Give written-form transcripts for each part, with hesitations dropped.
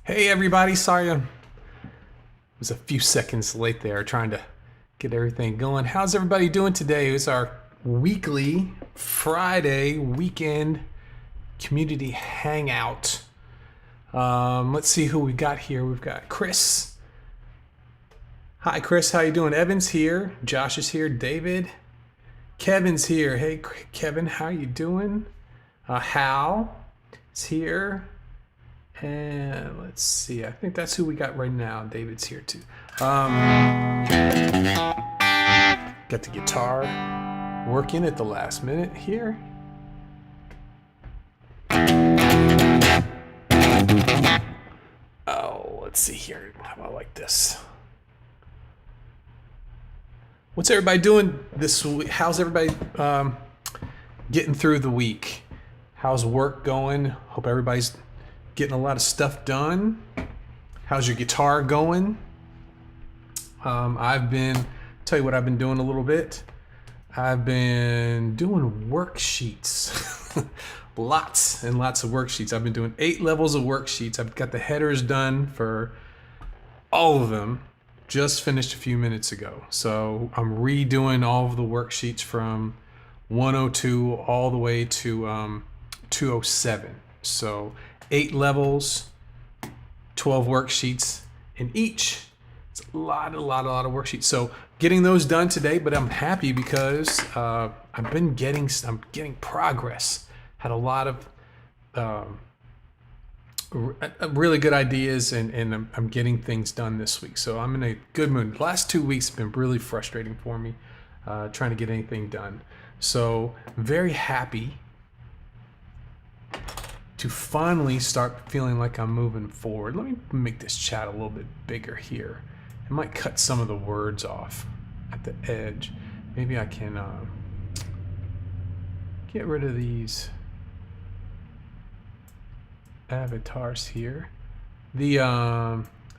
Hey everybody, sorry I was a few seconds late there trying to get everything going. How's everybody doing today? It's our weekly Friday weekend community hangout. Let's see who we got here. We've got Chris. Hi Chris, how you doing? Evan's here. Josh is here. David. Kevin's here. Hey Kevin, how you doing? Hal is here. And let's see, I think that's who we got right now. David's here too. Got the guitar working at the last minute here. Oh, let's see here. How about like this? What's everybody doing this week? How's everybody getting through the week? How's work going? Hope everybody's getting a lot of stuff done. How's your guitar going? Tell you what I've been doing a little bit. I've been doing worksheets. Lots and lots of worksheets. I've been doing 8 levels of worksheets. I've got the headers done for all of them. Just finished a few minutes ago. So I'm redoing all of the worksheets from 102 all the way to 207. So 8 levels, 12 worksheets in each. It's a lot of worksheets. So getting those done today, but I'm happy because I'm getting progress. Had a lot of really good ideas, and I'm getting things done this week. So I'm in a good mood. The last 2 weeks have been really frustrating for me, trying to get anything done. So very happy to finally start feeling like I'm moving forward. Let me make this chat a little bit bigger here. I might cut some of the words off at the edge. Maybe I can get rid of these avatars here. The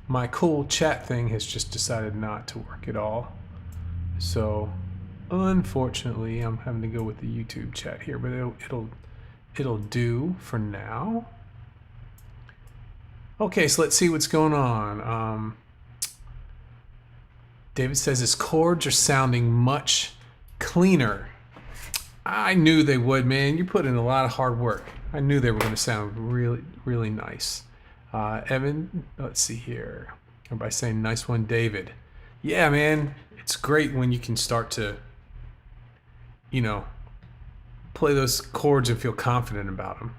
my cool chat thing has just decided not to work at all. So unfortunately, I'm having to go with the YouTube chat here, but it'll do for now. Okay, so let's see what's going on. David says his chords are sounding much cleaner. I knew they would, man. You put in a lot of hard work. I knew they were going to sound really, really nice. Evan, let's see here. Everybody saying nice one, David. Yeah, man. It's great when you can start to, play those chords and feel confident about them.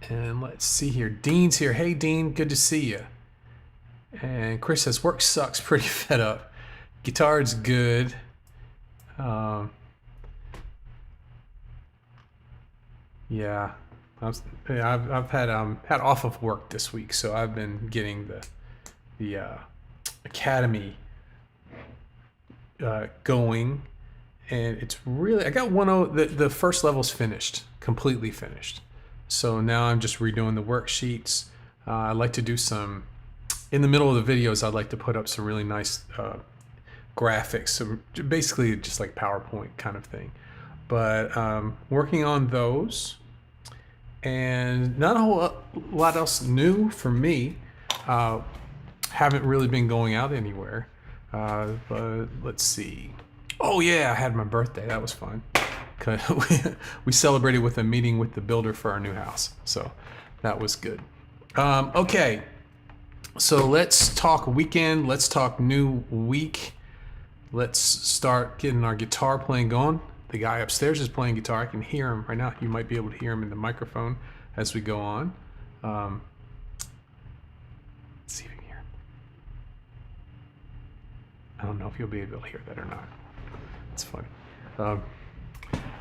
And let's see here. Dean's here. Hey, Dean. Good to see you. And Chris says, work sucks. Pretty fed up. Guitar's good. Yeah. I've had off of work this week, so I've been getting the academy going. And it's really, I got the first level's finished, completely finished. So now I'm just redoing the worksheets. I like to do some, in the middle of the videos, I'd like to put up some really nice graphics. So basically just like PowerPoint kind of thing. But working on those, and not a whole lot else new for me. Haven't really been going out anywhere. But let's see. Oh yeah, I had my birthday. That was fun. We celebrated with a meeting with the builder for our new house. So that was good. Okay, so let's talk weekend. Let's talk new week. Let's start getting our guitar playing going. The guy upstairs is playing guitar. I can hear him right now. You might be able to hear him in the microphone as we go on. Let's see if you can hear him. I don't know if you'll be able to hear that or not. It's funny.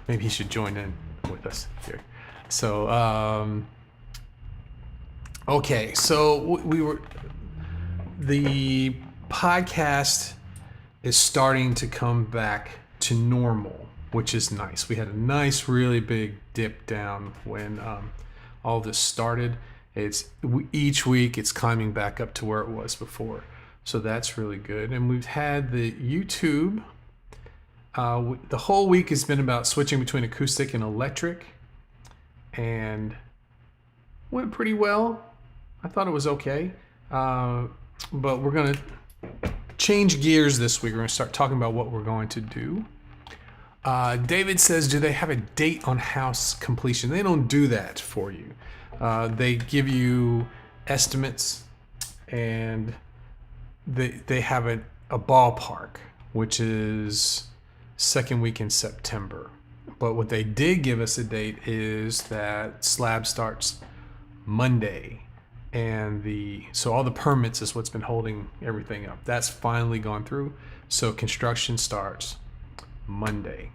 Maybe he should join in with us here. So, okay. So the podcast is starting to come back to normal, which is nice. We had a nice, really big dip down when all this started. Each week it's climbing back up to where it was before. So that's really good. And we've had the YouTube. The whole week has been about switching between acoustic and electric. And went pretty well. I thought it was okay. But we're going to change gears this week. We're going to start talking about what we're going to do. David says, do they have a date on house completion? They don't do that for you. They give you estimates, and they have a ballpark, which is second week in September. But what they did give us a date is that slab starts Monday, and so all the permits is what's been holding everything up. That's finally gone through. So construction starts Monday.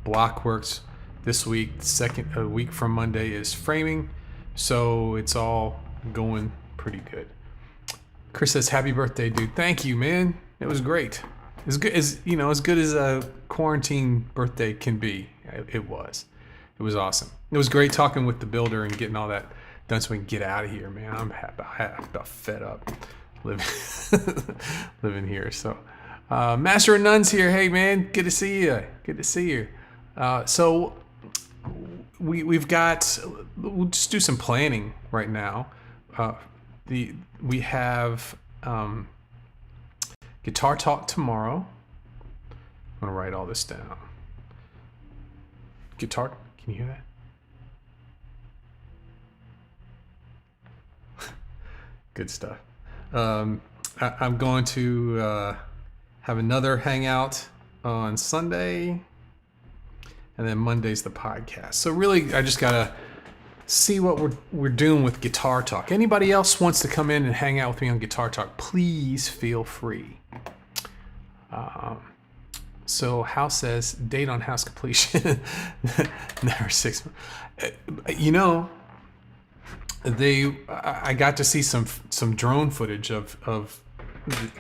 Block works this week. A week from Monday is framing. So it's all going pretty good. Chris says, happy birthday, dude. Thank you, man. It was great. As good as a quarantine birthday can be. It was awesome. It was great talking with the builder and getting all that done so we can get out of here, man. I'm about fed up living here. So, Master of Nuns here. Hey, man, good to see you. Good to see you. So we'll just do some planning right now. We have guitar talk tomorrow. I'm gonna write all this down. Guitar, can you hear that? Good stuff. I'm going to have another hangout on Sunday, and then Monday's the podcast. So really, I just gotta see what we're doing with Guitar Talk. Anybody else wants to come in and hang out with me on Guitar Talk, please feel free. So House says, date on house completion, never 6 months. I got to see some drone footage of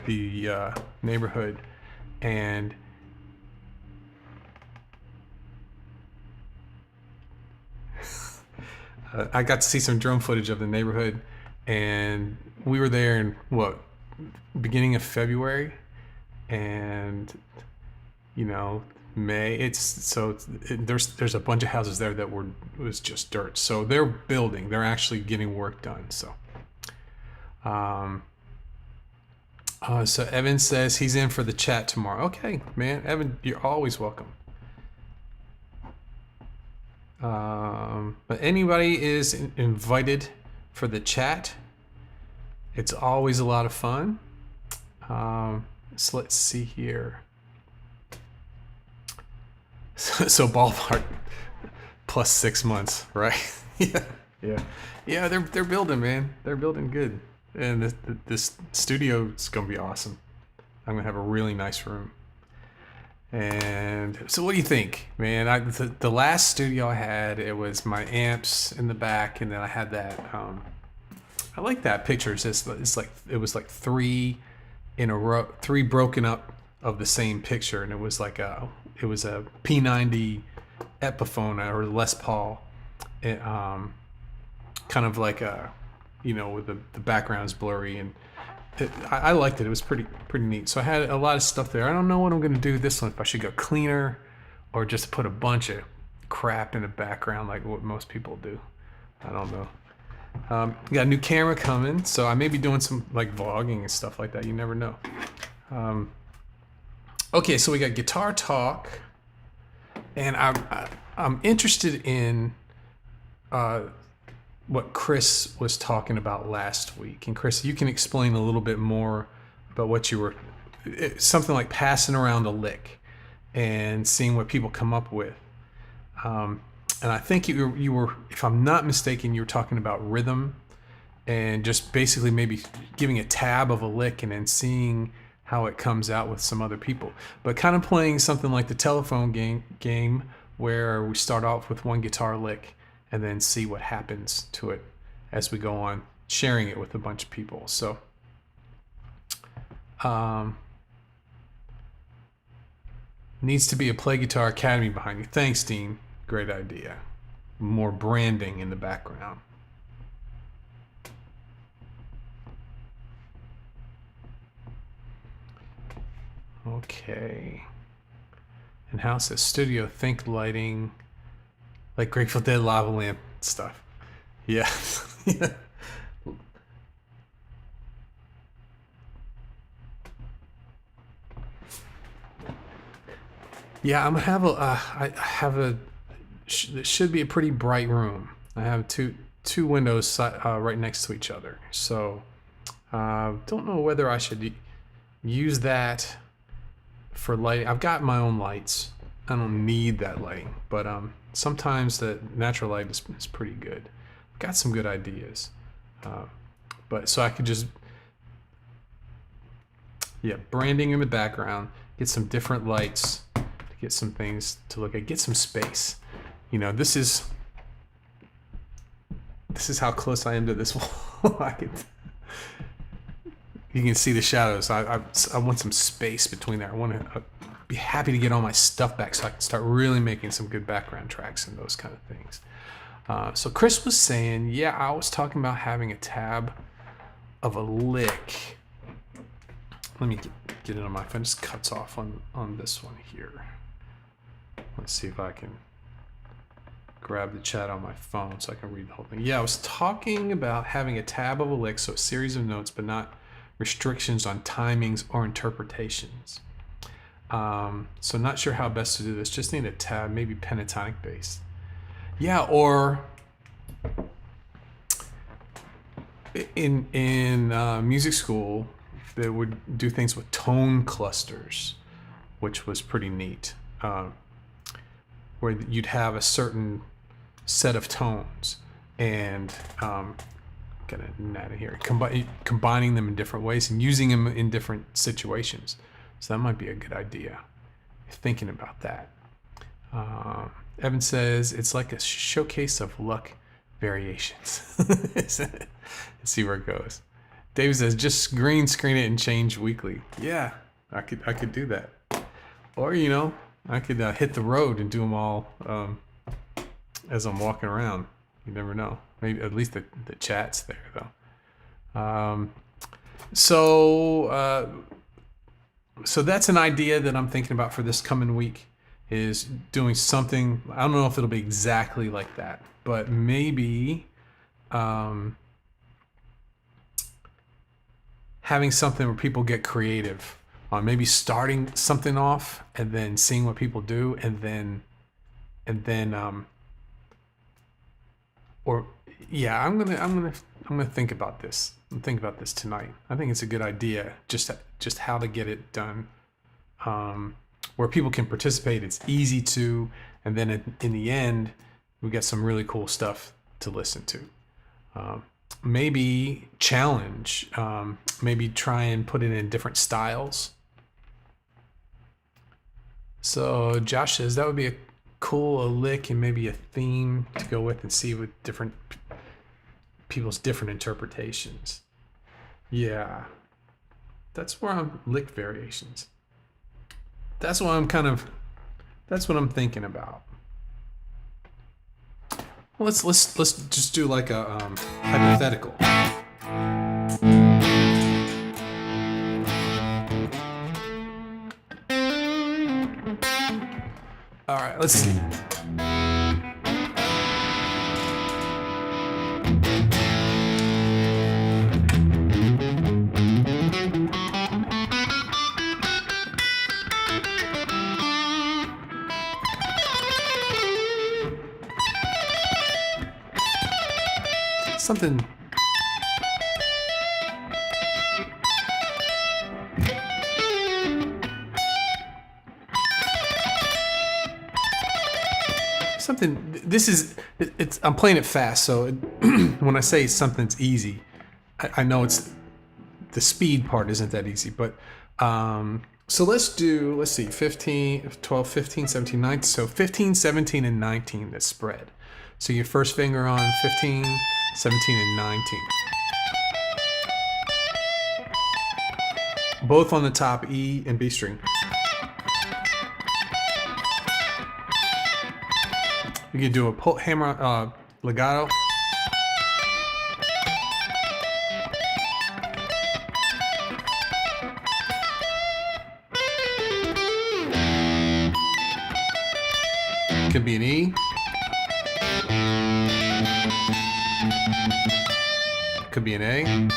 the neighborhood, and I got to see some drone footage of the neighborhood, and we were there in beginning of February, and May. There's a bunch of houses there that was just dirt. So they're building. They're actually getting work done. So, so Evan says he's in for the chat tomorrow. Okay, man, Evan, you're always welcome. But anybody is invited for the chat. It's always a lot of fun. So let's see here. So ballpark plus 6 months, right? Yeah. They're building, man. They're building good, and this studio is gonna be awesome. I'm gonna have a really nice room. And so, what do you think, man? The last studio I had, it was my amps in the back, and then I had that. I like that picture. It's like it was like 3 in a row, 3 broken up of the same picture, and it was a P90 Epiphone or Les Paul, kind of like with the background's blurry, and I liked it. It was pretty neat. So I had a lot of stuff there. I don't know what I'm going to do this one, if I should go cleaner or just put a bunch of crap in the background like what most people do. I don't know. Got a new camera coming, so I may be doing some like vlogging and stuff like that. You never know. Okay, so we got Guitar Talk, and I'm interested in what Chris was talking about last week. And Chris, you can explain a little bit more about what you were, something like passing around a lick and seeing what people come up with. And I think you were, if I'm not mistaken, you were talking about rhythm and just basically maybe giving a tab of a lick and then seeing how it comes out with some other people. But kind of playing something like the telephone game where we start off with one guitar lick and then see what happens to it as we go on, sharing it with a bunch of people. So, needs to be a Play Guitar Academy behind you. Thanks, Dean. Great idea. More branding in the background. Okay. And House says studio, think lighting, like Grateful Dead lava lamp stuff. Yeah. Yeah. Yeah, I'm gonna have I have it should be a pretty bright room. I have two windows right next to each other. So don't know whether I should use that for lighting. I've got my own lights. I don't need that lighting, but sometimes the natural light is pretty good. I've got some good ideas, but so I could just branding in the background, get some different lights, to get some things to look at, get some space. You know, this is how close I am to this wall. You can see the shadows. I want some space between there. I want to be happy to get all my stuff back so I can start really making some good background tracks and those kind of things. So Chris was saying, yeah, I was talking about having a tab of a lick. Let me get it on my phone. It just cuts off on this one here. Let's see if I can grab the chat on my phone so I can read the whole thing. Yeah, I was talking about having a tab of a lick, so a series of notes, but not restrictions on timings or interpretations. So not sure how best to do this. Just need a tab, maybe pentatonic based. Yeah, or in music school, they would do things with tone clusters, which was pretty neat. Where you'd have a certain set of tones and gonna net here, combining them in different ways and using them in different situations. So that might be a good idea. Thinking about that. Evan says it's like a showcase of luck variations. Let's see where it goes. Dave says just green screen it and change weekly. Yeah, I could do that. Or I could hit the road and do them all as I'm walking around. You never know. Maybe at least the chat's there though. So that's an idea that I'm thinking about for this coming week, is doing something. I don't know if it'll be exactly like that, but maybe having something where people get creative on maybe starting something off and then seeing what people do, and then I'm gonna think about this. I'm thinking about this tonight. I think it's a good idea, just how to get it done, where people can participate. It's easy to, and then in the end, we got some really cool stuff to listen to. Maybe challenge, maybe try and put it in different styles. So Josh says that would be a lick and maybe a theme to go with, and see with different people's different interpretations. Yeah, that's where I'm lick variations. That's what I'm thinking about. Well, let's just do like a hypothetical. All right, let's see. Something. This is, I'm playing it fast, so when I say something's easy, I know it's, the speed part isn't that easy, but so let's see, 15, 12, 15, 17, 19, so 15, 17, and 19, that's spread. So your first finger on 15, 17, and 19. Both on the top, E and B string. You can do a hammer legato. Could be an E. Could be an A.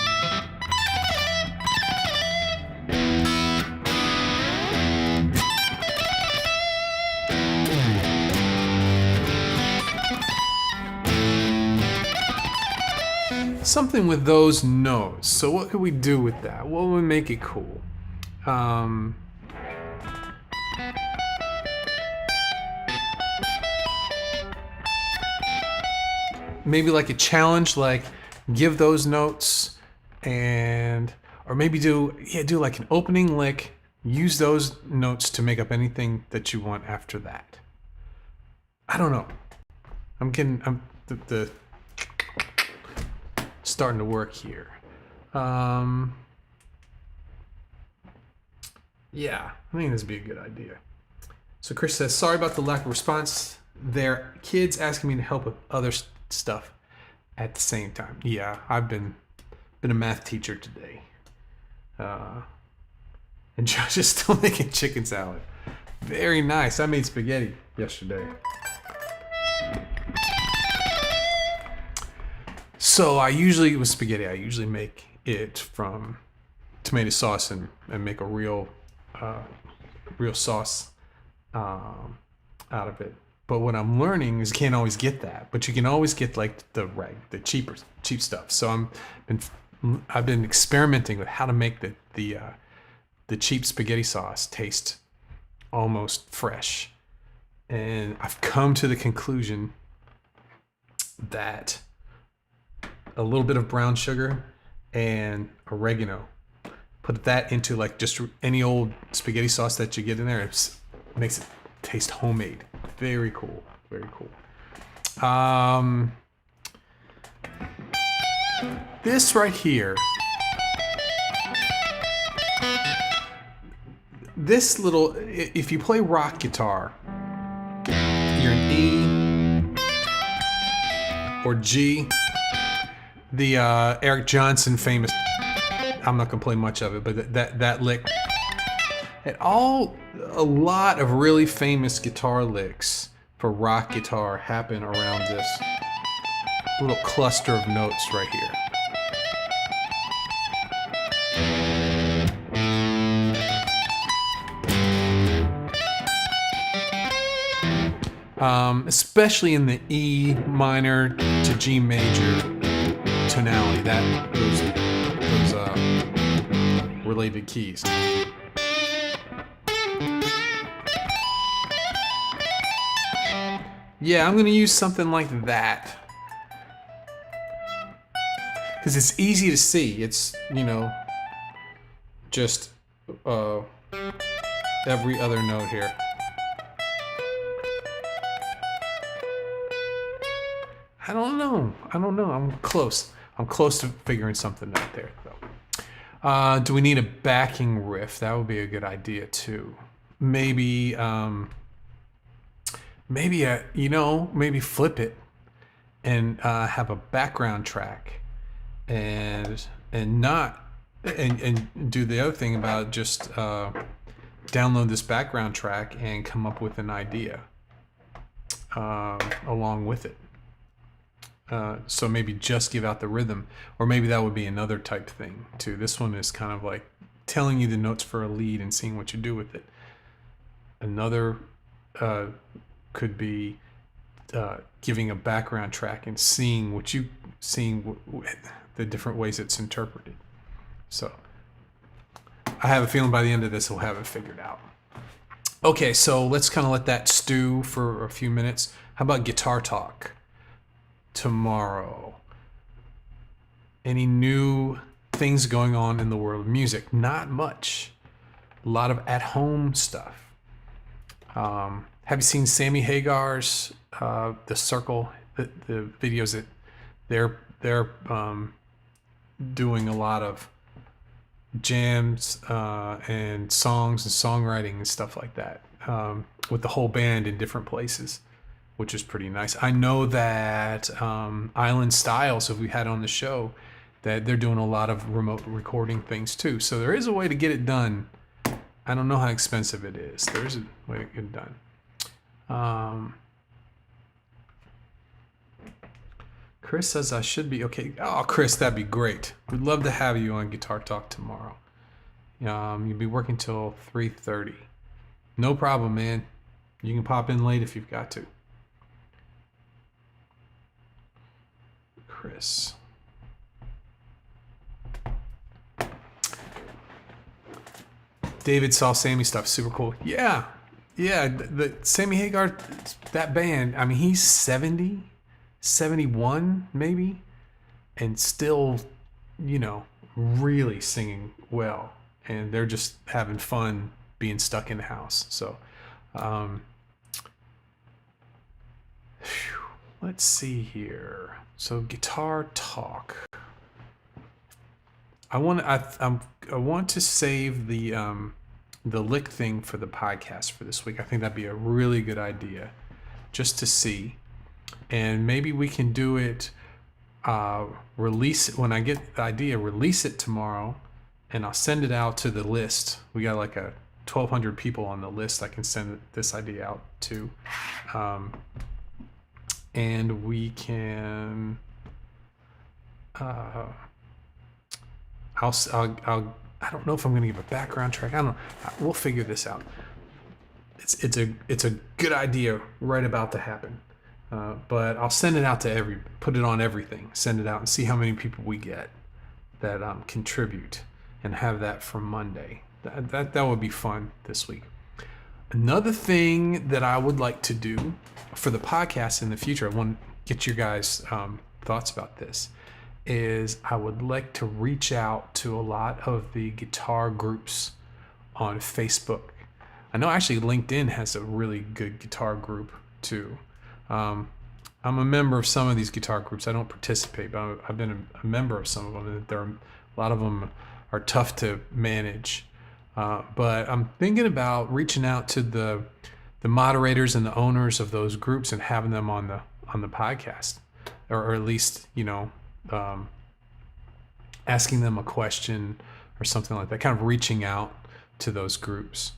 Something with those notes. So what could we do with that? What would make it cool? Maybe like a challenge, like give those notes, or maybe do like an opening lick. Use those notes to make up anything that you want after that. I don't know. I'm the starting to work here. Yeah, I think this would be a good idea. So Chris says, sorry about the lack of response there. Kids asking me to help with other stuff at the same time. Yeah, I've been a math teacher today. And Josh is still making chicken salad. Very nice. I made spaghetti yesterday. So I usually make it from tomato sauce and make a real sauce out of it. But what I'm learning is you can't always get that, but you can always get like the cheap stuff. So I've been experimenting with how to make the cheap spaghetti sauce taste almost fresh, and I've come to the conclusion that a little bit of brown sugar and oregano, put that into like just any old spaghetti sauce that you get in there, it makes it taste homemade. Very cool. Very cool. This right here, this little, if you play rock guitar, you're an E or G. The Eric Johnson famous, I'm not gonna play much of it, but that lick, a lot of really famous guitar licks for rock guitar happen around this little cluster of notes right here. Especially in the E minor to G major tonality, those related keys. Yeah, I'm gonna use something like that because it's easy to see. It's, just every other note here. I don't know. I'm close to figuring something out there, though. Do we need a backing riff? That would be a good idea too. Maybe flip it and have a background track, and do the other thing about just download this background track and come up with an idea along with it. So maybe just give out the rhythm, or maybe that would be another type thing too. This one is kind of like telling you the notes for a lead and seeing what you do with it. Another could be giving a background track and seeing the different ways it's interpreted. So I have a feeling by the end of this we'll have it figured out. Okay, so let's kind of let that stew for a few minutes. How about guitar talk tomorrow? Any new things going on in the world of music? Not much. A lot of at-home stuff. Have you seen Sammy Hagar's The Circle? The videos that they're doing a lot of jams and songs and songwriting and stuff like that with the whole band in different places, which is pretty nice. I know that Island Styles, who we had on the show, that they're doing a lot of remote recording things too. So there is a way to get it done. I don't know how expensive it is. There is a way to get it done. Chris says I should be okay. Oh, Chris, that'd be great. We'd love to have you on Guitar Talk tomorrow. You'll be working till 3:30. No problem, man. You can pop in late if you've got to. Chris. David saw Sammy stuff. Super cool. Yeah. The Sammy Hagar, that band, I mean, he's 70, 71 maybe, and still, really singing well. And they're just having fun being stuck in the house. So, let's see here. So Guitar Talk. I want to save the lick thing for the podcast for this week. I think that'd be a really good idea, just to see, and maybe we can do it. Release it when I get the idea. Release it tomorrow, and I'll send it out to the list. We got like 1,200 people on the list I can send this idea out to, and we can. I don't know if I'm going to give a background track. I don't know. We'll figure this out. It's a good idea right about to happen. But I'll send it out to put it on everything. Send it out and see how many people we get that contribute, and have that for Monday. That would be fun this week. Another thing that I would like to do for the podcast in the future, I want to get your guys' thoughts about this, is I would like to reach out to a lot of the guitar groups on Facebook. I know actually LinkedIn has a really good guitar group too. I'm a member of some of these guitar groups. I don't participate, but I've been a member of some of them. A lot of them are tough to manage. But I'm thinking about reaching out to the moderators and the owners of those groups and having them on the podcast, or at least, asking them a question or something like that, kind of reaching out to those groups.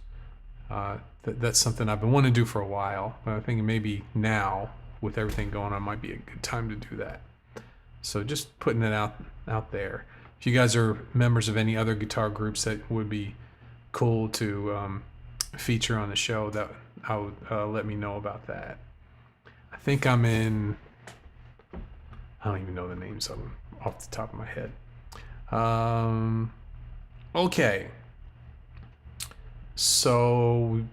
That's something I've been wanting to do for a while. I think maybe now, with everything going on, might be a good time to do that. So just putting it out there. If you guys are members of any other guitar groups that would be cool to feature on the show, that I would let me know about that. I think I'm in. I don't even know the names of them off the top of my head. Okay. So,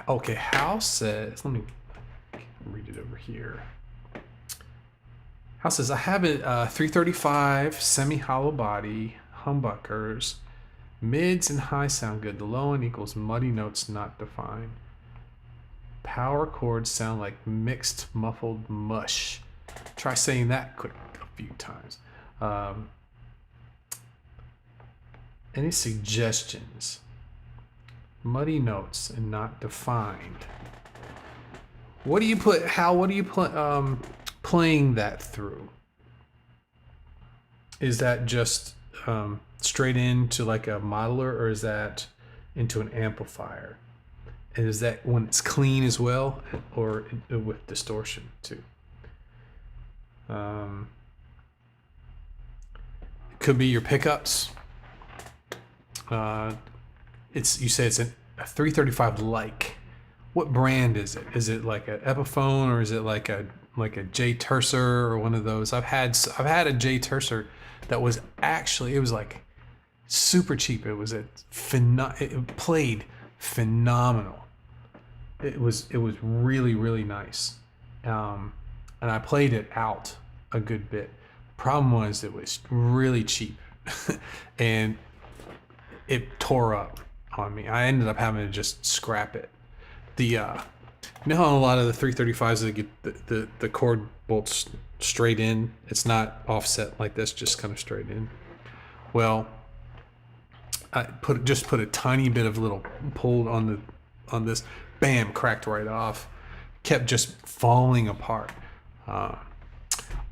okay, House says, let me read it over here. House says, I have a 335 semi-hollow body, humbuckers, mids and high sound good. The low end equals muddy notes not defined. Power chords sound like mixed muffled mush. Try saying that quick a few times. Any suggestions? Muddy notes and not defined. What do you put? What do you put? Playing that through? Is that just straight into like a modeler, or is that into an amplifier? And is that when it's clean as well, or with distortion too? It could be your pickups. You say it's a 335 like. What brand is it? Is it like an Epiphone, or is it like a J Tercer or one of those? I've had a J Tercer that was actually, it was like super cheap. It was it played phenomenal. It was really, really nice. And I played it out a good bit. Problem was it was really cheap and it tore up on me. I ended up having to just scrap it. You know how a lot of the 335s they get the cord bolts straight in? It's not offset like this, just kind of straight in. Well, I put a tiny bit of little pull on this, bam, cracked right off. Kept just falling apart.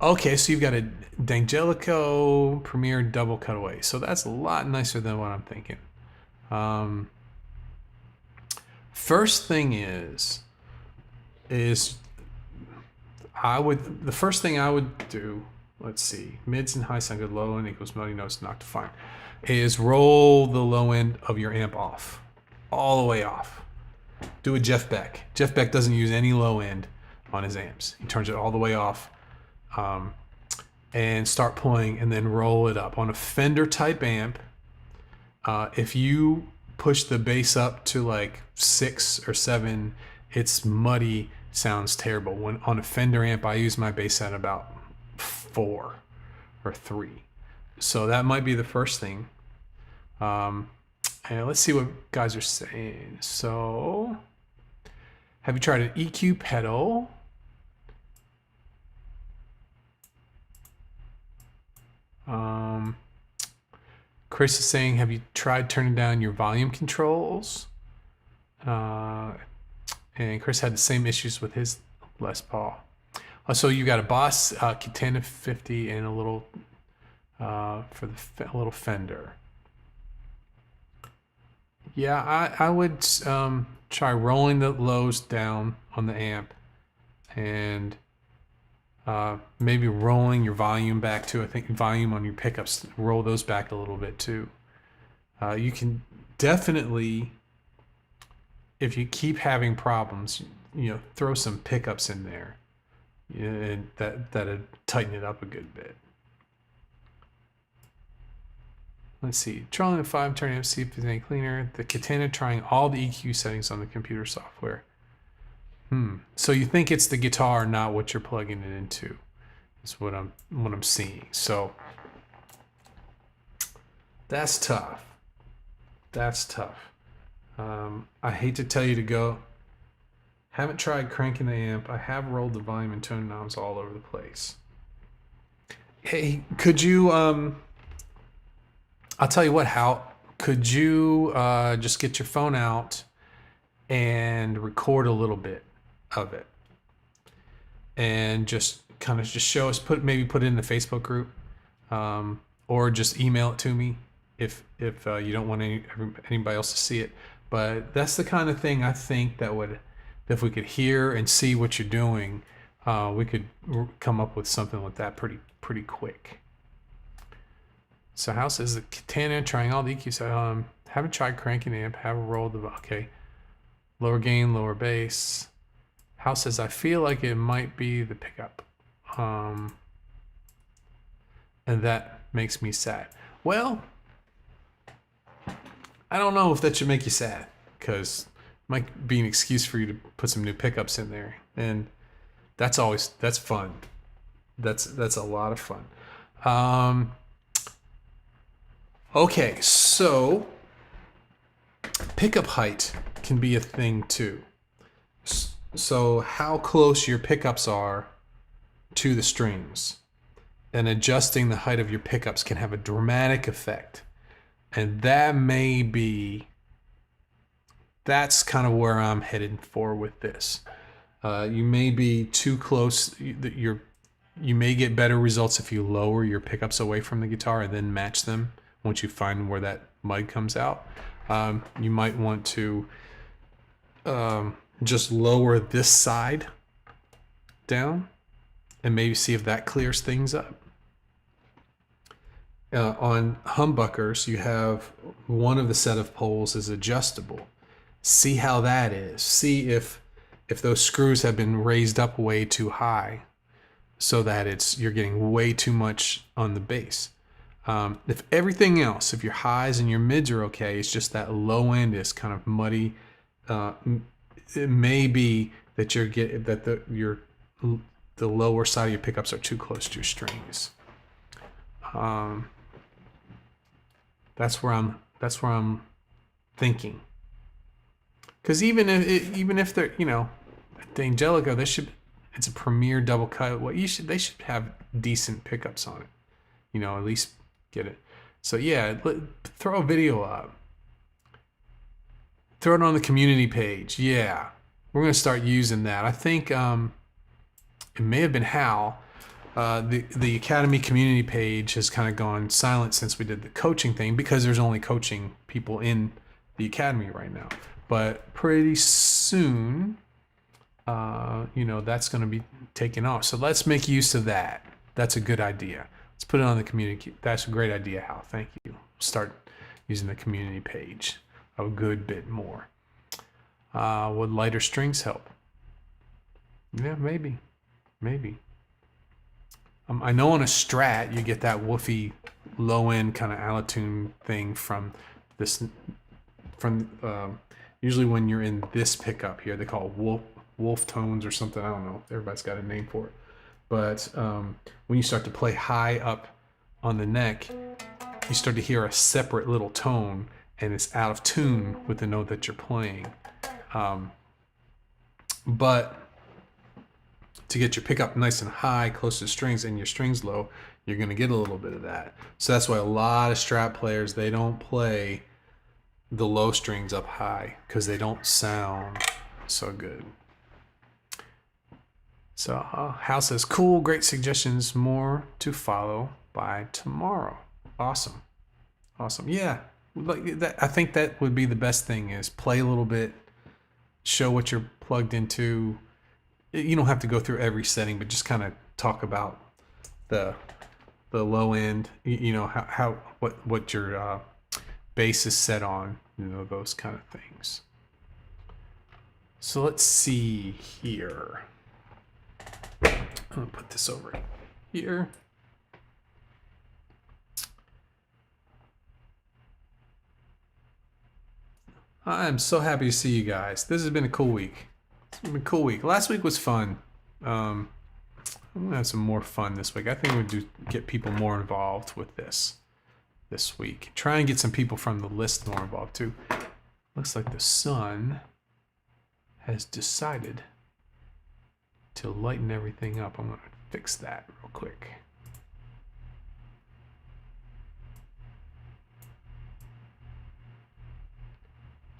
Okay, so you've got a D'Angelico Premier double cutaway. So that's a lot nicer than what I'm thinking. First thing is, is the first thing I would do, let's see, mids and high sound good, low end equals melody notes not defined, is roll the low end of your amp off, all the way off. Do a Jeff Beck. Jeff Beck doesn't use any low end on his amps. He turns it all the way off, and start playing, and then roll it up. On a Fender type amp, if you push the bass up to like 6 or 7, it's muddy, sounds terrible. When on a Fender amp, I use my bass at about 4 or 3. So that might be the first thing. And let's see what guys are saying. So, have you tried an EQ pedal? Chris is saying, have you tried turning down your volume controls? And Chris had the same issues with his Les Paul. So you got a Boss Katana 50 and a little a little Fender. Yeah, I would try rolling the lows down on the amp, and maybe rolling your volume back too. I think volume on your pickups, roll those back a little bit too. You can definitely, if you keep having problems, throw some pickups in there, and that'd tighten it up a good bit. Let's see, Trolling the 5, turning up, see if there's any cleaner. The Katana, trying all the EQ settings on the computer software. So you think it's the guitar, not what you're plugging it into. That's what I'm seeing. So that's tough. That's tough. I hate to tell you to go. Haven't tried cranking the amp. I have rolled the volume and tone knobs all over the place. Hey, could you I'll tell you what, Hal, could you just get your phone out and record a little bit of it, and just kind of show us, maybe put it in the Facebook group, or just email it to me if you don't want anybody else to see it. But that's the kind of thing I think that would, if we could hear and see what you're doing, we could come up with something like that pretty quick. So House says the Katana, trying all the EQs. Haven't tried cranking the amp. Haven't rolled the, okay. Lower gain, lower bass. House says, I feel like it might be the pickup. And that makes me sad. Well, I don't know if that should make you sad, because it might be an excuse for you to put some new pickups in there. And that's fun. That's a lot of fun. Okay, so pickup height can be a thing too. So how close your pickups are to the strings, and adjusting the height of your pickups can have a dramatic effect. And that's kind of where I'm headed for with this. You may be too close. You may get better results if you lower your pickups away from the guitar and then match them. Once you find where that mud comes out, you might want to just lower this side down and maybe see if that clears things up. On humbuckers, you have one of the set of poles is adjustable. See how that is. See if those screws have been raised up way too high, so that you're getting way too much on the bass. If everything else, if your highs and your mids are okay, it's just that low end is kind of muddy. It may be that the lower side of your pickups are too close to your strings. That's where I'm thinking. Because even if they're, the Angelica, it's a Premier double cut. They should have decent pickups on it. At least get it. So yeah, throw a video up. Throw it on the community page. Yeah, we're gonna start using that. I think it may have been Hal. The Academy community page has kind of gone silent since we did the coaching thing, because there's only coaching people in the Academy right now. But pretty soon, you know, that's going to be taken off. So let's make use of that. That's a good idea. Let's put it on the community. That's a great idea, Hal. Thank you. Start using the community page a good bit more. Would lighter strings help? Yeah, maybe. I know on a Strat you get that woofy low end kind of Alatoon thing from this. Usually when you're in this pickup here, they call it wolf tones or something. I don't know. Everybody's got a name for it. But when you start to play high up on the neck, you start to hear a separate little tone, and it's out of tune with the note that you're playing. But to get your pickup nice and high, close to the strings, and your strings low, you're going to get a little bit of that. So that's why a lot of Strat players, they don't play the low strings up high because they don't sound so good. So Hal says, cool, great suggestions, more to follow by tomorrow. Awesome. Yeah, like that. I think that would be the best thing, is play a little bit, show what you're plugged into. You don't have to go through every setting, but just kind of talk about the low end, you know, what your bass is set on, you know, those kind of things. So let's see here. I'm gonna put this over here. I'm so happy to see you guys. This has been a cool week. It's been a cool week. Last week was fun. I'm gonna have some more fun this week. I think we'll get people more involved with this week. Try and get some people from the list more involved too. Looks like the sun has decided to lighten everything up. I'm gonna fix that real quick.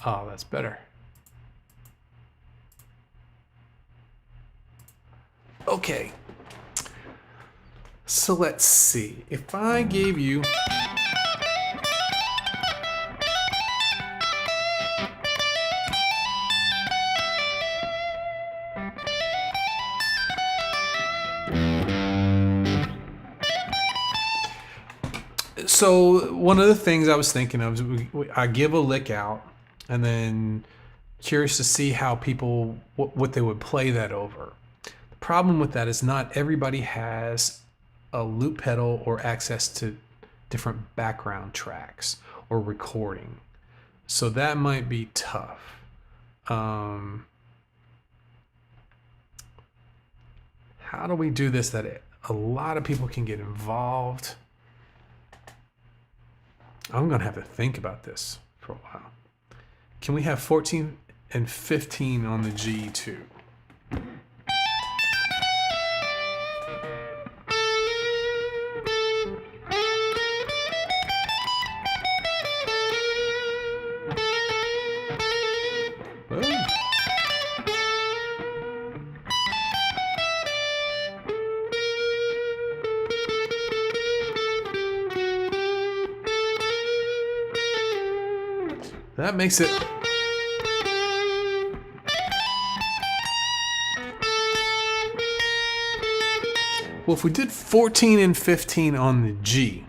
Oh, that's better. Okay. So let's see. If I gave you So one of the things I was thinking of is I give a lick out, and then curious to see how people, what they would play that over. The problem with that is not everybody has a loop pedal or access to different background tracks or recording. So that might be tough. How do we do this that a lot of people can get involved? I'm going to have to think about this for a while. Can we have 14 and 15 on the G too? That makes it. Well, if we did 14 and 15 on the G,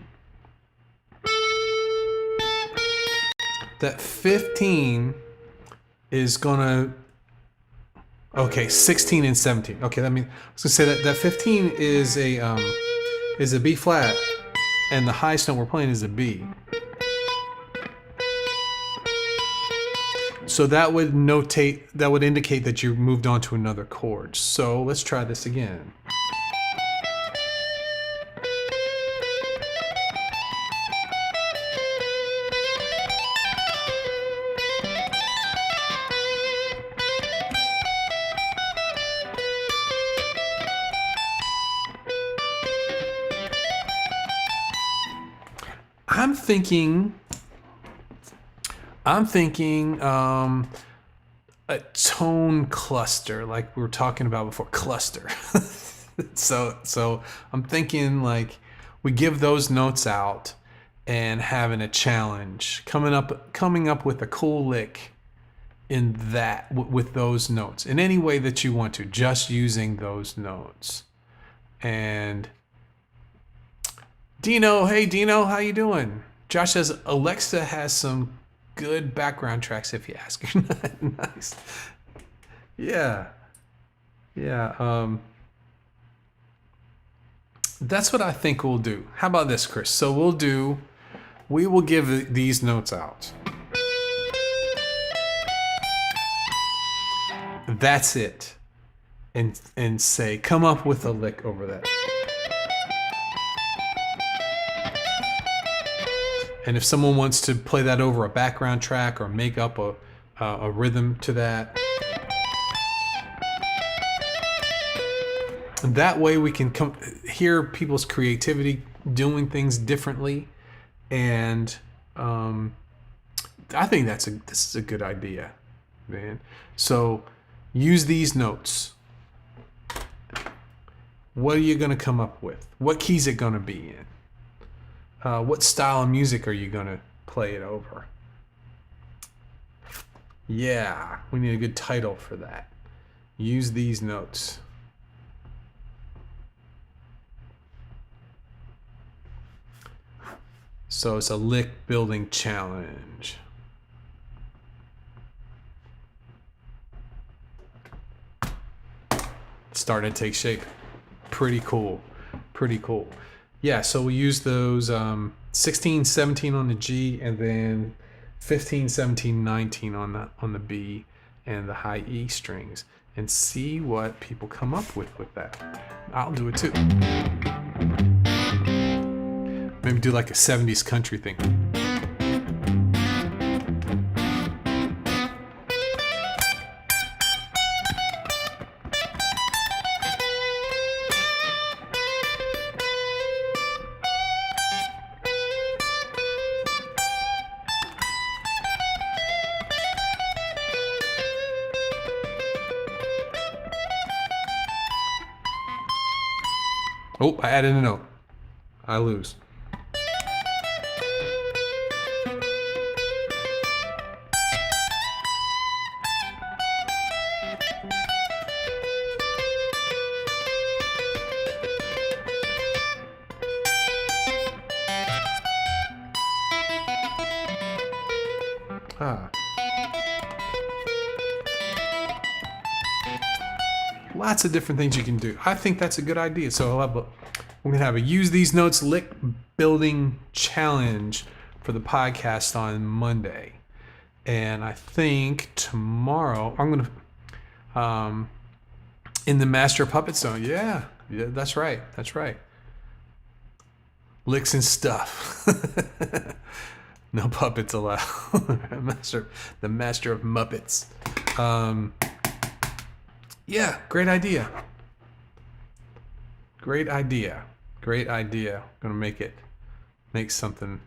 that 15 is gonna. Okay, 16 and 17. Okay, that means I was gonna say that 15 is a B flat, and the highest note we're playing is a B. So that would indicate that you moved on to another chord. So let's try this again. I'm thinking a tone cluster, like we were talking about before, cluster. so I'm thinking like we give those notes out and having a challenge, coming up with a cool lick in that with those notes in any way that you want to, just using those notes. And Dino, hey Dino, how you doing? Josh says Alexa has some good background tracks if you ask her. Nice. Yeah. That's what I think we'll do. How about this, Chris? So we will give these notes out. That's it. And say, come up with a lick over that. And if someone wants to play that over a background track or make up a rhythm to that, that way we can hear people's creativity doing things differently. And I think this is a good idea, man. So use these notes. What are you going to come up with? What key's it going to be in? What style of music are you going to play it over? Yeah, we need a good title for that. Use these notes. So it's a lick building challenge. Starting to take shape. Pretty cool. Yeah, so we use those 16, 17 on the G, and then 15, 17, 19 on the B and the high E strings, and see what people come up with that. I'll do it too. Maybe do like a 70s country thing. Oh, I added a note. I lose. Lots of different things you can do. I think that's a good idea. So we're going to have a use these notes lick building challenge for the podcast on Monday. And I think tomorrow I'm going to, in the Master Puppet Zone. Yeah, that's right. Licks and stuff. No puppets allowed. The master of Muppets. Yeah, great idea. Gonna make something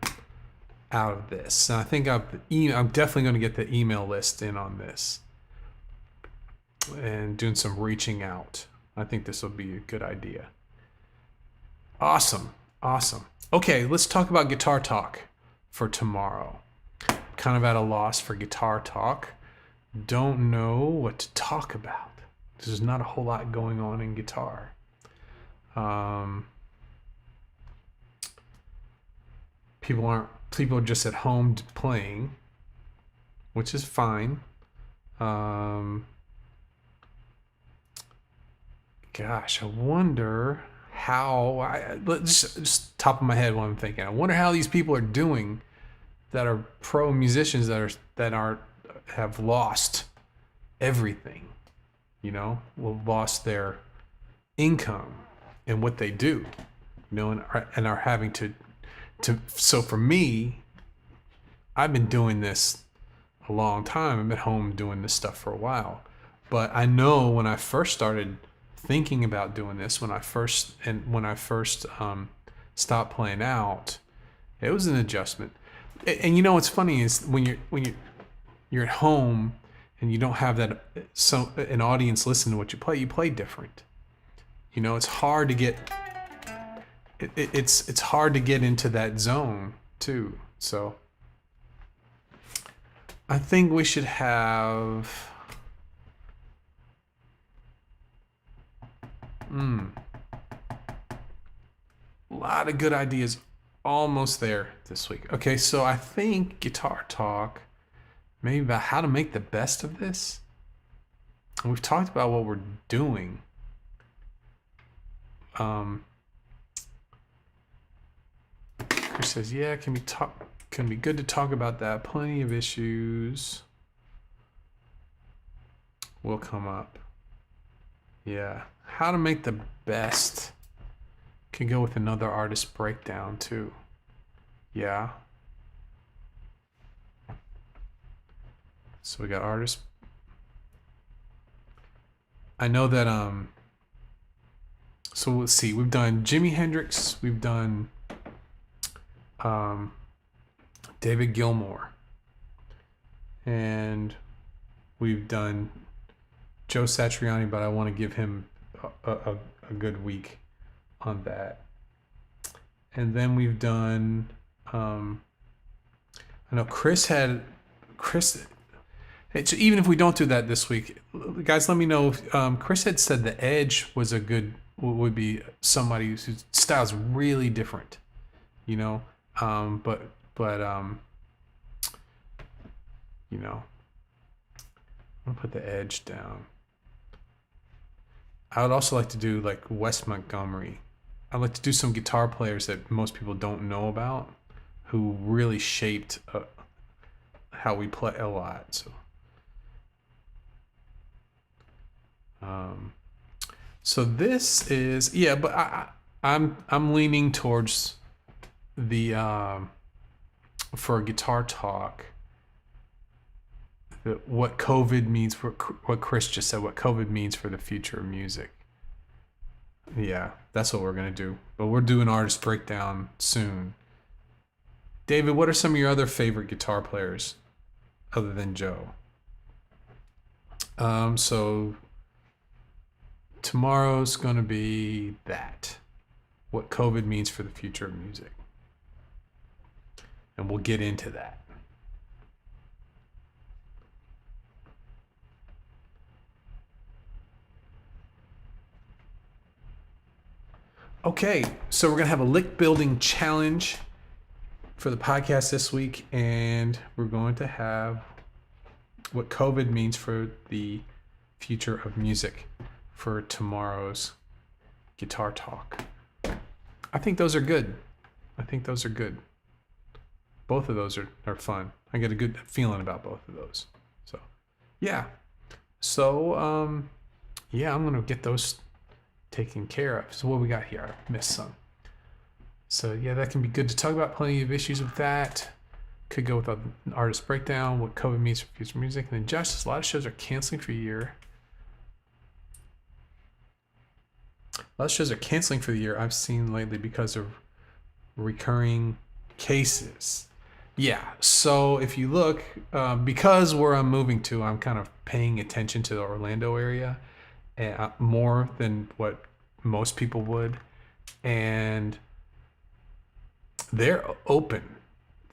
out of this. And I think I'm definitely gonna get the email list in on this and doing some reaching out. I think this will be a good idea. Awesome. Okay, let's talk about guitar talk for tomorrow. Kind of at a loss for guitar talk. Don't know what to talk about. There's not a whole lot going on in guitar. People are just at home playing, which is fine. Gosh, I wonder how. Just top of my head, what I'm thinking. I wonder how these people are doing that are pro musicians that have lost everything. Lost their income and what they do, and are having to. So for me, I've been doing this a long time. I'm at home doing this stuff for a while, but I know when I first started thinking about doing this, when I first stopped playing out, it was an adjustment. And what's funny is when you're at home and you don't have an audience listen to what you play different. It's hard to get it's hard to get into that zone too. So I think we should have. A lot of good ideas almost there this week. Okay, so I think guitar talk, maybe about how to make the best of this. We've talked about what we're doing. Chris says, yeah, can be good to talk about that. Plenty of issues will come up. Yeah, how to make the best. Can go with another artist breakdown too. Yeah. So we got artists. I know that so let's see, we've done Jimi Hendrix, we've done David Gilmour, and we've done Joe Satriani, but I want to give him a good week on that. And then we've done I know Chris, so even if we don't do that this week, guys, let me know. Chris had said The Edge would be somebody whose style is really different, you know, but you know, I'm gonna put The Edge down. I would also like to do like Wes Montgomery. I'd like to do some guitar players that most people don't know about, who really shaped how we play a lot. So this is, yeah, but I'm leaning towards the for guitar talk, what COVID means for what Chris just said, what COVID means for the future of music. Yeah, that's what we're gonna do. But we're doing artist breakdown soon. David, what are some of your other favorite guitar players other than Joe? So tomorrow's gonna be that. What COVID means for the future of music. And we'll get into that. Okay, so we're gonna have a lick building challenge for the podcast this week, and we're going to have what COVID means for the future of music for tomorrow's guitar talk. I think those are good. Both of those are fun. I get a good feeling about both of those. So, yeah. So, yeah, I'm gonna get those taken care of. So what we got here? I missed some. So yeah, that can be good to talk about. Plenty of issues with that. Could go with an artist breakdown, what COVID means for future music. And then Josh says a lot of shows are canceling for the year. A lot of shows are canceling for the year I've seen lately because of recurring cases. Yeah, so if you look, because where I'm moving to, I'm kind of paying attention to the Orlando area more than what most people would. And they're open.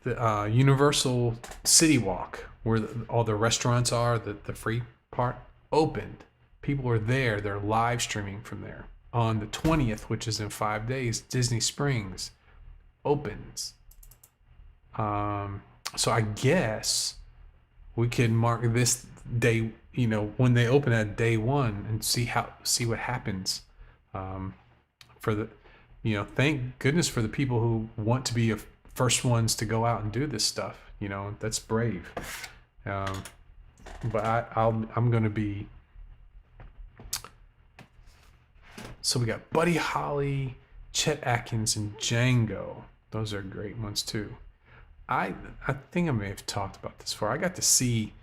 The Universal City Walk, where all the restaurants are, the free part, opened. People are there. They're live streaming from there. On the 20th, which is in 5 days, Disney Springs opens. So I guess we could mark this day, you know, when they open at day one, and see what happens. For the, you know, thank goodness for the people who want to be the first ones to go out and do this stuff. You know, that's brave. But I'm gonna be. So we got Buddy Holly, Chet Atkins, and Django. Those are great ones too. I think I may have talked about this before. I got to see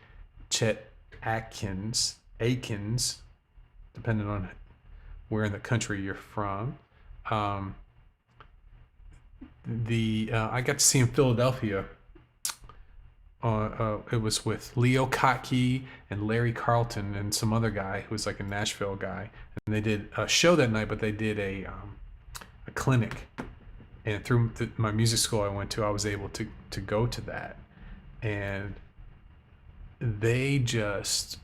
Chet Atkins, depending on where in the country you're from. I got to see in Philadelphia. It was with Leo Kottke and Larry Carlton and some other guy who was like a Nashville guy, and they did a show that night. But they did a clinic, and through my music school I went to, I was able to go to that, and they just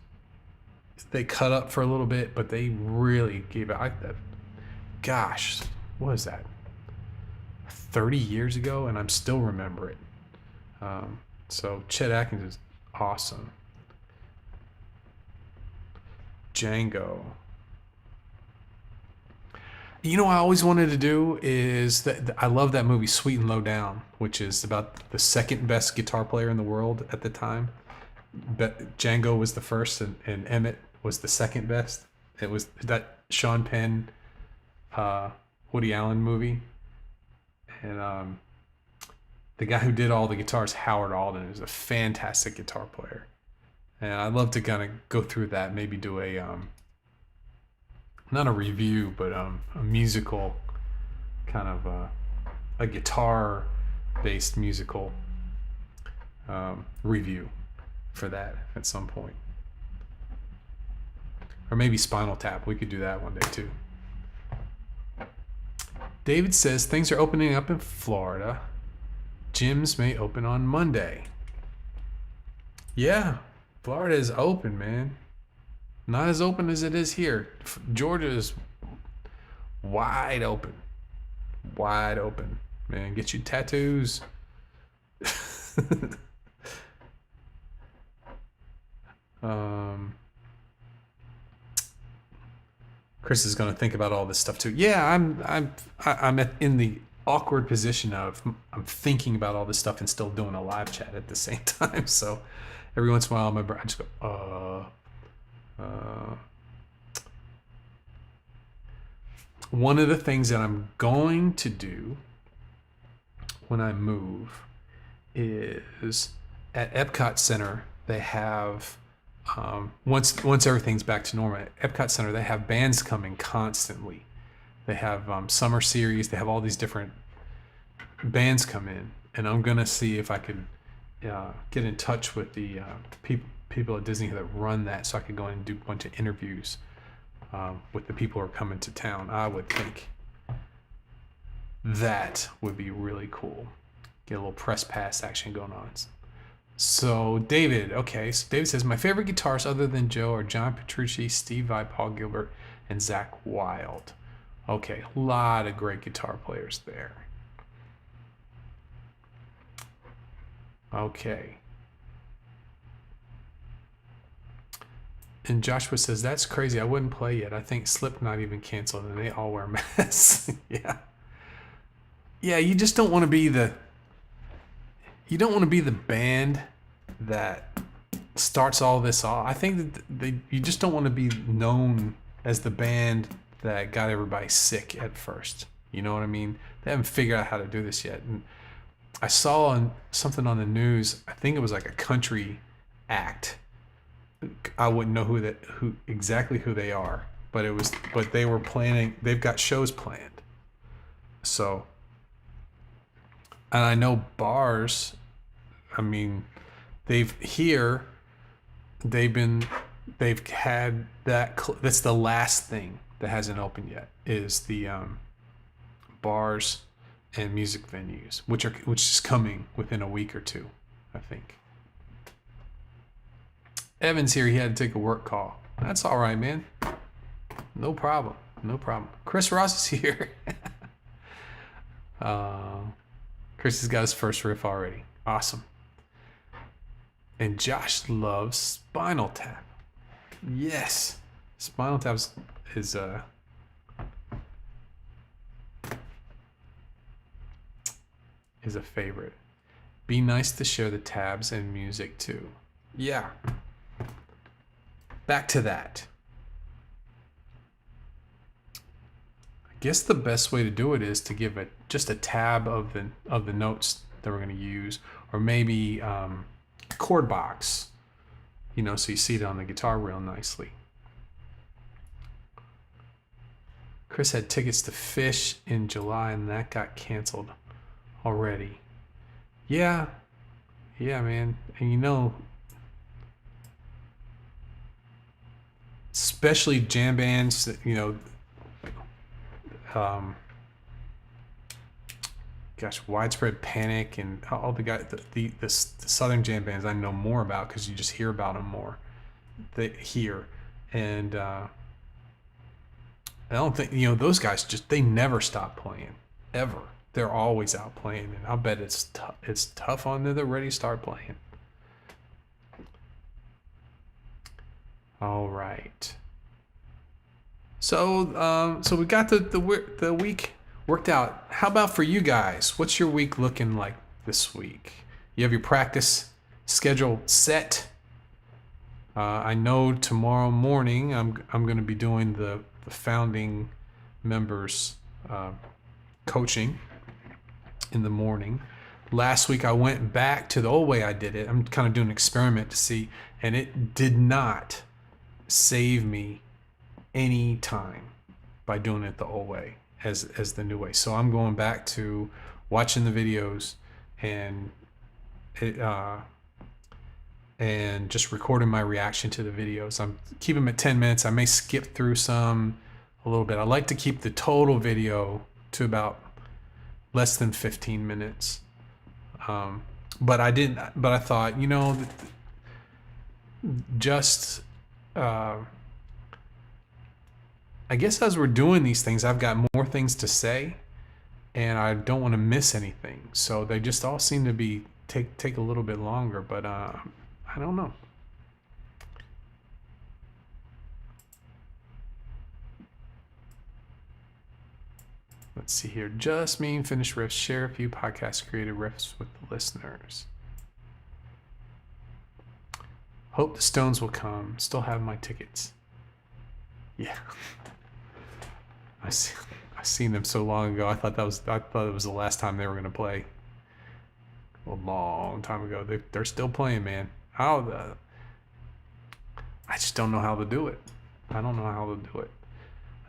they cut up for a little bit, but they really gave it. Gosh, what is that? 30 years ago, and I'm still remember it. So Chet Atkins is awesome. Django. You know what I always wanted to do is that I love that movie Sweet and Low Down, which is about the second best guitar player in the world at the time. But Django was the first, and Emmett was the second best. It was that Sean Penn, Woody Allen movie, and the guy who did all the guitars, Howard Alden, is a fantastic guitar player. And I'd love to kind of go through that, maybe do a not a review, but a musical kind of a guitar-based musical review for that at some point. Or maybe Spinal Tap. We could do that one day too. David says things are opening up in Florida. Gyms may open on Monday. Yeah, Florida is open, man. Not as open as it is here. Georgia is wide open. Wide open. Man, get you tattoos. Chris is going to think about all this stuff too. Yeah, I'm in the awkward position of I'm thinking about all this stuff and still doing a live chat at the same time. So every once in a while, I just go, one of the things that I'm going to do when I move is at Epcot Center, they have once everything's back to normal at Epcot Center, they have bands coming constantly. They have summer series. They have all these different bands come in, and I'm gonna see if I could get in touch with the people at Disney that run that, so I could go and do a bunch of interviews with the people who are coming to town. I would think that would be really cool. Get a little press pass action going on. So David, okay, so David says, my favorite guitarists other than Joe are John Petrucci, Steve Vai, Paul Gilbert, and Zach Wilde. Okay, a lot of great guitar players there. Okay. And Joshua says, that's crazy. I wouldn't play yet. I think Slipknot even canceled and they all wear masks. Yeah. Yeah, you just don't want to be the band that starts all this off. I think that you just don't want to be known as the band that got everybody sick at first. You know what I mean? They haven't figured out how to do this yet. And I saw something on the news. I think it was like a country act. I wouldn't know who exactly they are, but they were planning. They've got shows planned. So, and I know bars. I mean, they've had that. That's the last thing that hasn't opened yet is the bars and music venues, which is coming within a week or two, I think. Evan's here. He had to take a work call. That's all right, man. No problem. No problem. Chris Ross is here. Chris has got his first riff already. Awesome. And Josh loves Spinal Tap. Yes. Spinal Tap is a favorite. Be nice to share the tabs and music too. Yeah. Back to that. I guess the best way to do it is to give it just a tab of the notes that we're going to use, or maybe chord box, so you see it on the guitar real nicely. Chris had tickets to Fish in July and that got canceled already. Yeah, man. And especially jam bands that, gosh, Widespread Panic and all the guys, the Southern jam bands I know more about because you just hear about them more here. And I don't think, those guys they never stop playing, ever. They're always out playing, and I'll bet it's tough on them. They're ready to start playing. All right. So we got the week worked out. How about for you guys? What's your week looking like this week? You have your practice schedule set. I know tomorrow morning I'm going to be doing the founding members coaching in the morning. Last week I went back to the old way I did it. I'm kind of doing an experiment to see, and it did not save me any time by doing it the old way as the new way. So I'm going back to watching the videos and just recording my reaction to the videos. I'm keeping them at 10 minutes. I may skip through some a little bit. I like to keep the total video to about less than 15 minutes. But I thought, just I guess as we're doing these things, I've got more things to say, and I don't want to miss anything. So they just all seem to be take a little bit longer, but I don't know. Let's see here. Just mean finished riffs. Share a few podcast created riffs with the listeners. Hope the Stones will come. Still have my tickets. Yeah. I seen them so long ago. I thought it was the last time they were going to play. A long time ago. They're still playing, man. I just don't know how to do it. I don't know how to do it.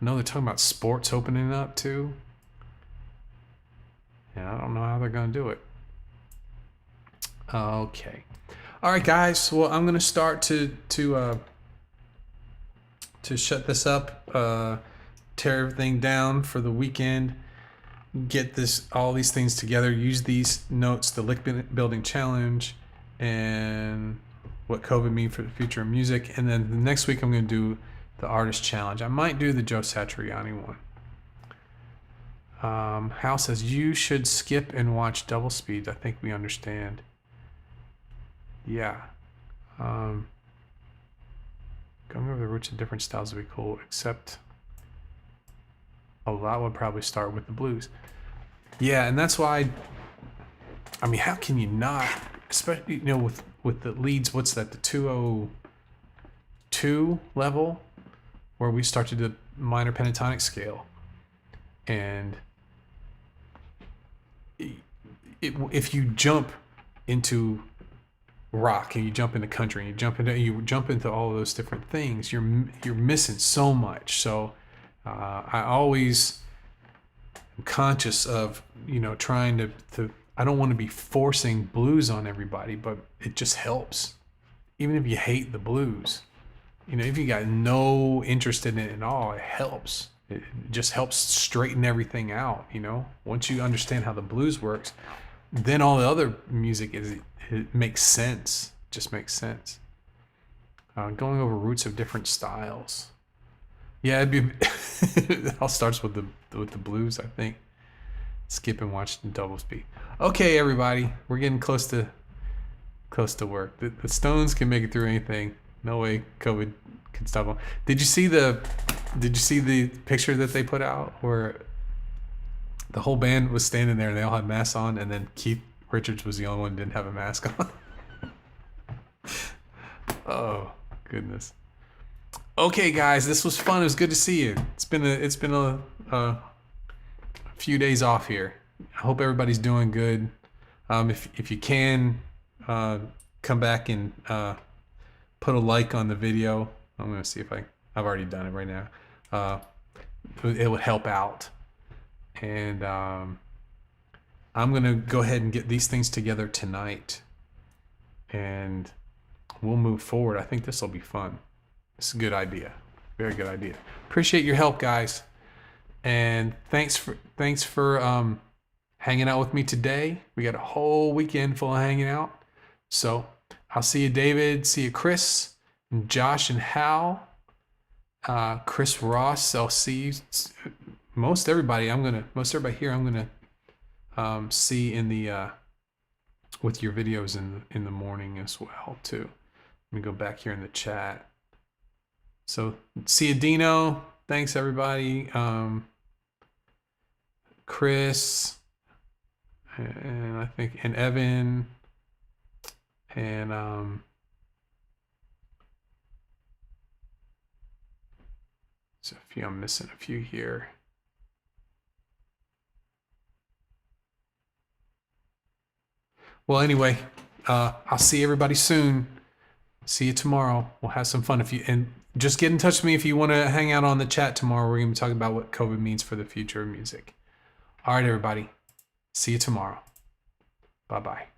I know they're talking about sports opening up too. And I don't know how they're going to do it. Okay. All right, guys. Well, I'm going to start to shut this up, tear everything down for the weekend, get all these things together, use these notes, the Lick Building Challenge, and what COVID means for the future of music. And then the next week I'm going to do the Artist Challenge. I might do the Joe Satriani one. Hal says, you should skip and watch double speeds. I think we understand. Yeah. Going over the roots of different styles would be cool, except a lot would probably start with the blues. Yeah, and that's why, I mean, how can you not, especially, with the leads, what's that, the 202 level, where we start to do the minor pentatonic scale. And if you jump into rock and you jump into country and you jump into all of those different things, you're missing so much. So I always am conscious of trying to I don't want to be forcing blues on everybody, but it just helps. Even if you hate the blues, if you got no interest in it at all, it helps. It just helps straighten everything out. Once you understand how the blues works, then all the other music it makes sense. Just makes sense. Going over roots of different styles. Yeah, it all starts with the blues, I think. Skip and watch the double speed. Okay, everybody, we're getting close to work. The Stones can make it through anything. No way COVID can stop them. Did you see the picture that they put out where the whole band was standing there and they all had masks on, and then Keith Richards was the only one who didn't have a mask on? Oh goodness. Okay, guys, this was fun. It was good to see you. It's been a few days off here. I hope everybody's doing good. If you can, come back and put a like on the video. I'm gonna see if I've already done it right now. It would help out. And I'm gonna go ahead and get these things together tonight, and we'll move forward. I think this will be fun. It's a good idea. Very good idea. Appreciate your help, guys. And thanks for hanging out with me today. We got a whole weekend full of hanging out. So I'll see you, David. See you, Chris, and Josh, and Hal. Chris Ross. I'll see you. Most everybody here. I'm gonna see in the with your videos in the morning as well too. Let me go back here in the chat. So see you, Dino. Thanks everybody. Chris, and I think, and Evan, and so a few, I'm missing a few here. Well, anyway, I'll see everybody soon. See you tomorrow. We'll have some fun. And just get in touch with me if you want to hang out on the chat tomorrow. We're going to be talking about what COVID means for the future of music. All right, everybody. See you tomorrow. Bye-bye.